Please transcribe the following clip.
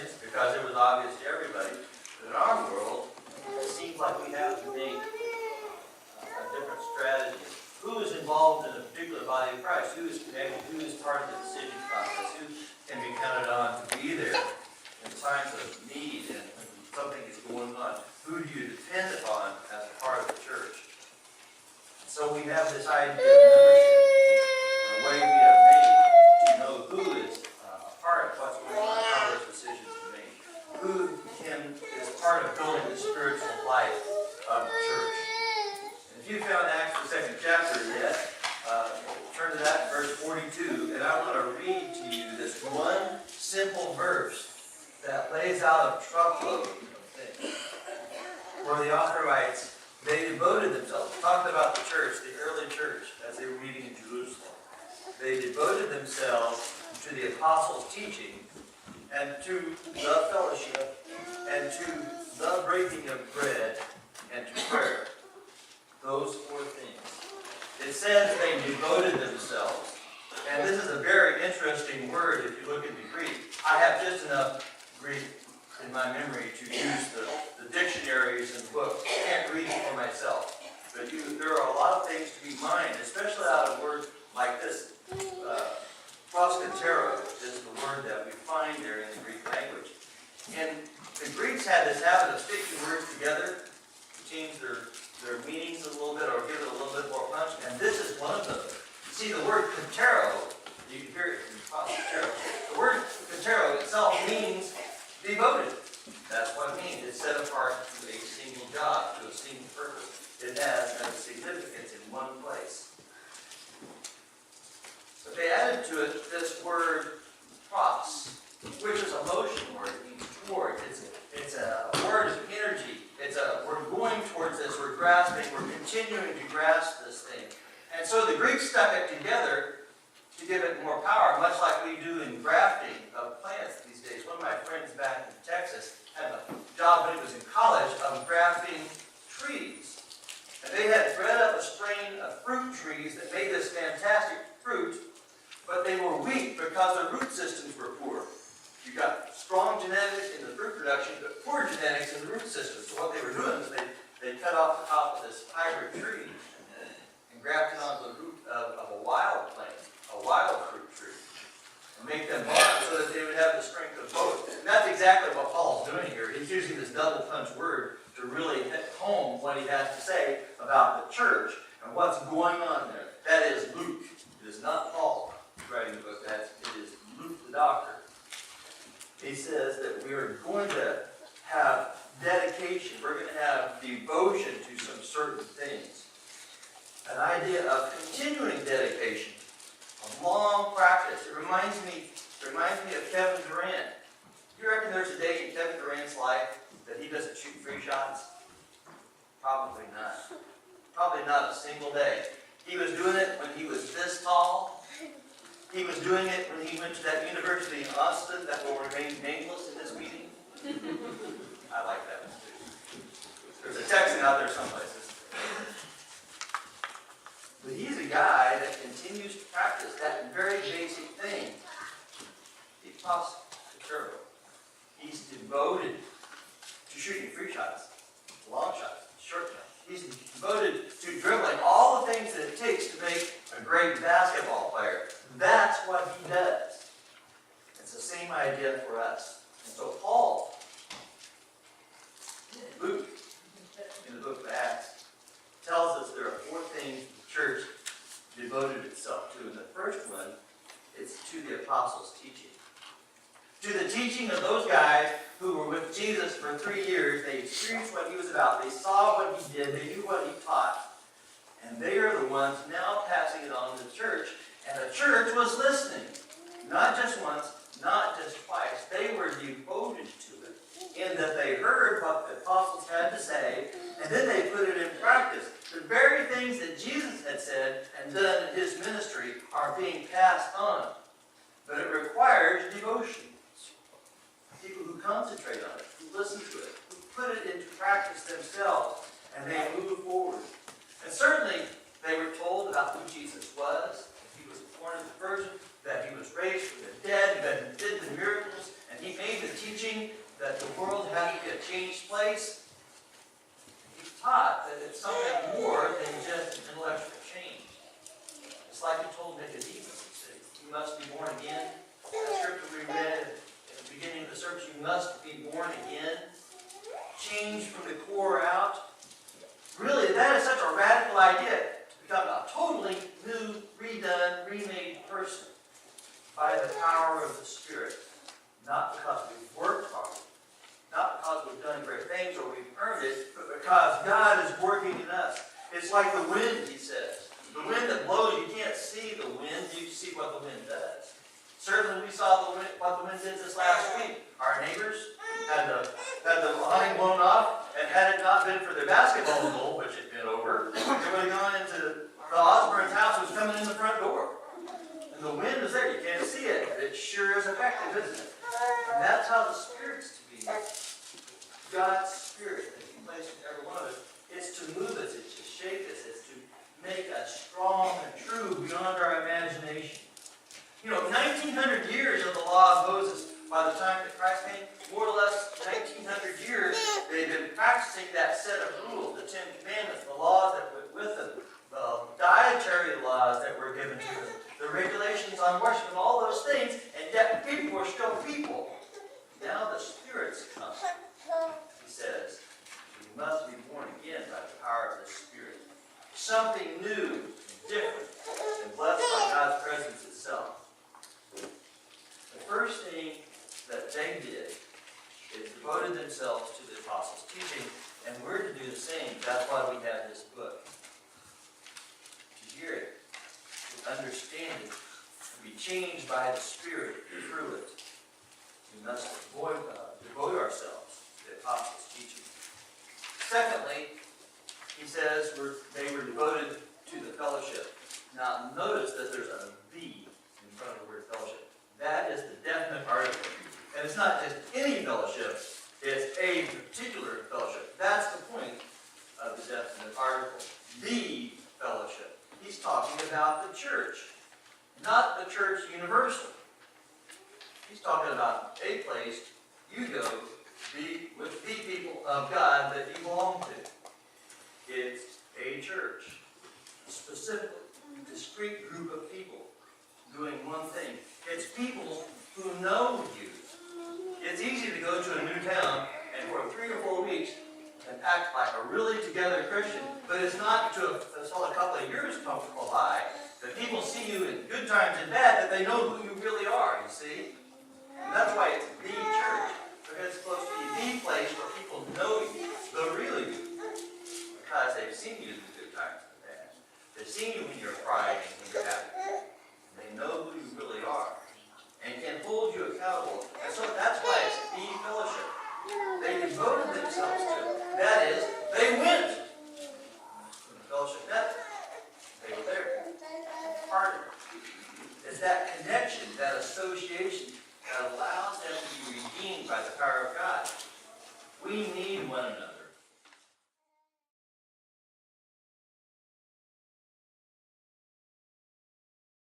Christians because it was obvious to everybody. But in our world, it seems like we have to make a different strategy. Who is involved in a particular body of Christ? Who is connected? Who is part of the decision process? Who can be counted on to be there in times of need and when something is going on? Who do you depend upon as a part of the church? So we have this idea of membership, the way we have made to know who is a part of what's going on, how those decisions are made. Who is part of building the spiritual life of the church. And if you found Acts the 2nd chapter yet, turn to that in verse 42, and I want to read to you this one simple verse that lays out a truckload of things. Where the author writes, they devoted themselves, talked about the church, the early church, as they were meeting in Jerusalem. They devoted themselves to the apostles' teaching and to the fellowship and to the breaking of bread and to prayer. Those four things. It says they devoted themselves. And this is a very interesting word if you look at the Greek. I have just enough Greek in my memory to use the dictionaries and books. I can't read it for myself. But there are a lot of things to be mined, especially out of words like this. Proskatero is the word that we find there in the Greek language. And the Greeks had this habit of sticking words together to change their meanings a little bit or give it a little bit more punch. And this is one of them. You see, the word katero, you can hear it in proskatero. The word katero itself means devoted. That's what it means. It's set apart to a single job, to a single purpose. It has a significance in one place. But they added to it this word pros, which is a motion word. It means toward. It's a word of energy. We're going towards this. We're grasping. We're continuing to grasp this thing. And so the Greeks stuck it together to give it more power, much like we do in grafting of plants these days. One of my friends back in Texas had a job when he was in college of grafting trees. And they had bred up a strain of fruit trees that made this fantastic fruit, but they were weak because their root systems were poor. You got strong genetics in the fruit production, but poor genetics in the root system. So what they were doing is they cut off the top of this hybrid tree and grafted onto the root of a wild plant, a wild fruit tree, and make them bond so that they would have the strength of both. And that's exactly what Paul's doing here. He's using this double punch word to really hit home what he has to say about the church and what's going on there. That is Luke. It is not Paul writing the book. It is Luke the doctor. He says that we are going to have dedication. We're going to have devotion to some certain things. An idea of continuing dedication, a long practice. It reminds me of Kevin Durant. Do you reckon there's a day in Kevin Durant's life that he doesn't shoot free shots? Probably not. Probably not a single day. He was doing it when he was this tall. He was doing it when he went to that university in Austin that will remain nameless in this meeting. I like that one too. There's a Texan out there someplace. But he's a guy that continues to practice that very basic thing. He's devoted to shooting free shots, long shots, short shots. He's devoted to dribbling, all the things that it takes to make a great basketball player. That's what he does. It's the same idea for us. And so Paul, Luke, in the book of Acts, tells us there are four things the church devoted itself to. And the first one is to the apostles' teaching. To the teaching of those guys who were with Jesus for 3 years. They experienced what he was about. They saw what he did. They knew what he taught. And they are the ones now passing it on to the church. And the church was listening. Not just once, not just twice. They were devoted to it in that they heard what the apostles had to say, and then they put it in practice. The very things that Jesus had said and done in his ministry are being passed on. But it requires devotion. People who concentrate on it, who listen to it, who put it into practice themselves, and they move forward. And certainly, they were told about who Jesus was, that he was born of the Virgin, that he was raised from the dead, that he did the miracles, and he made the teaching that the world had to be a changed place. He taught that it's something more than just intellectual change. It's like he told Nicodemus, he said, you must be born again. That scripture we read at the beginning of the service, you must be born again. Change from the core out. Really, that is such a radical idea. To become a totally new, redone, remade person by the power of the Spirit. Not because we've worked hard. Not because we've done great things or we've earned it, but because God is working in us. It's like the wind, he says. The wind that blows, you can't see the wind, you can see what the wind does. Certainly we saw what the wind did this last week. Our neighbors had the awning blown off, and had it not been for their basketball goal, which had been over, it would have gone into the Osborne's house, was coming in the front door. And the wind is there, you can't see it, but it sure is effective, isn't it? And that's how the Spirit's to be. God's Spirit that he placed in every one of us. It's to move us, it's to shape us, it's to make us strong and true beyond our imagination. 1900 years of the law of Moses, by the time that Christ came, more or less 1900 years, they've been practicing that set of rules, the Ten Commandments, the laws that went with them, the dietary laws that were given to them, the regulations on worship, and all those things, and yet people are still people. Now the Spirit's come. He says, you must be born again by the power of the Spirit. Something new, different, and blessed by God's presence itself. The first thing that they did is devoted themselves to the apostles' teaching, and we're to do the same. That's why we have this book. To hear it, to understand it, to be changed by the Spirit through it. We must devote ourselves to the apostles' teaching. Secondly, he says they were devoted to the fellowship. Now notice that there's a V in front of the word fellowship. That is the definite article. And it's not just any fellowship, it's a particular fellowship. That's the point of the definite article. The fellowship. He's talking about the church, not the church universal. He's talking about a place you go to be with the people of God that you belong to. It's a church. Specifically, a discrete group of people doing one thing. It's people who know you. It's easy to go to a new town and for 3 or 4 weeks and act like a really together Christian, but it's not until a couple of years come by that people see you in good times and bad that they know who you really are, you see? And that's why it's the church, because it's supposed to be the place where people know you, the real you, because they've seen you in the good times and the bad. They've seen you when you're crying and when you're happy. They know who you really are and can hold you accountable. And so that's why it's the fellowship. They devoted themselves to it. That is, they went to the fellowship. They were there. Part of it. It's that connection, that association that allows them to be redeemed by the power of God. We need